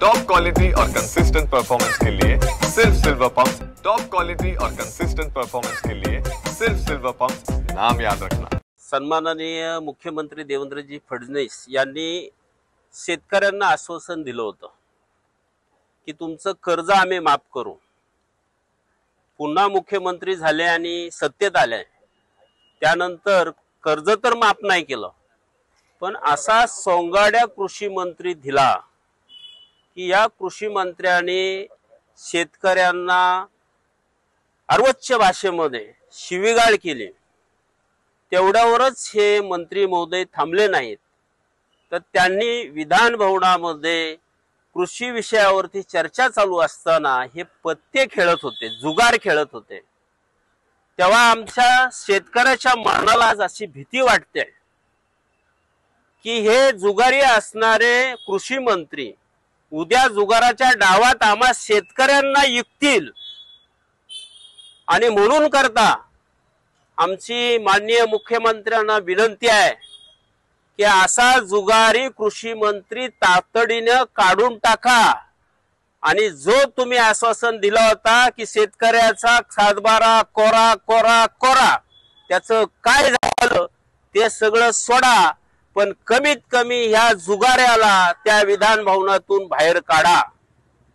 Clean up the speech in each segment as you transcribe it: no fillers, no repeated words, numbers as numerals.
Top quality और consistent performance के लिए सिर्फ सिल्वर पंप्स। टॉप क्वालिटी और कंसिस्टेंट परफॉर्मेंस के लिए सिर्फ सिल्वर पंप्स, नाम याद रखना। सन्माननीय मुख्यमंत्री देवेंद्रजी फडणवीस यांनी शेतकऱ्यांना आश्वासन दिलं होतं की तुमचं कर्ज आम्ही माफ करू। पुन्हा मुख्यमंत्री झाले आणि सत्तेत आले, त्यानंतर कर्ज तर माफ नाही केलं, पण असा सोंगाड्या कृषी मंत्री दिला की या कृषी मंत्र्याने शेतकऱ्यांना अर्वच्च भाषेमध्ये शिवीगाळ केली। तेवढ्यावरच हे मंत्री महोदय थांबले नाहीत, तर त्यांनी विधान भवनामध्ये कृषी विषयावरती चर्चा चालू असताना हे पत्ते खेळत होते, जुगार खेळत होते। तेव्हा आमच्या शेतकऱ्याच्या मनाला आज अशी भीती वाटते की हे जुगारी असणारे कृषी मंत्री उद्या जुगाराच्या डावात आम्हा शेतकऱ्यांना युक्तील। आणि म्हणून करता आमची माननीय मुख्यमंत्र्यांना विनंती आहे की असा जुगारी कृषी मंत्री तातडीने काढून टाका। आणि जो तुम्ही आश्वासन दिला होता की शेतकऱ्याचा सातबारा कोरा कोरा कोरा, त्याचं काय झालं ते सगळं सोडा, पण कमीत कमी ह्या जुगाऱ्याला त्या विधान भवनातून बाहेर काढा,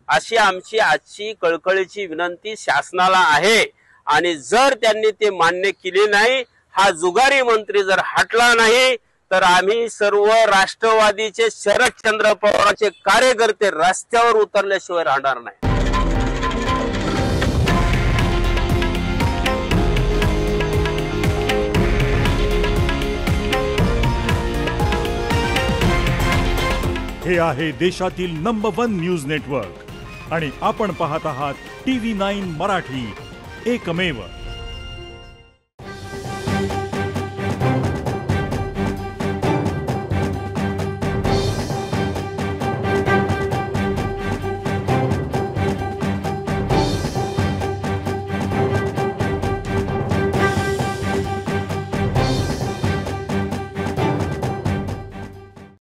अशी आमची आजची कळकळीची विनंती शासनाला आहे। आणि जर त्यांनी ते मान्य केले नाही, हा जुगारी मंत्री जर हटला नाही, तर आम्ही सर्व राष्ट्रवादीचे शरदचंद्र पवारांचे कार्यकर्ते रस्त्यावर उतरल्याशिवाय राहणार नाही। हे आहे देशातील नंबर 1 न्यूज नेटवर्क आणि आपण पाहत आहात TV9 मराठी, एकमेव।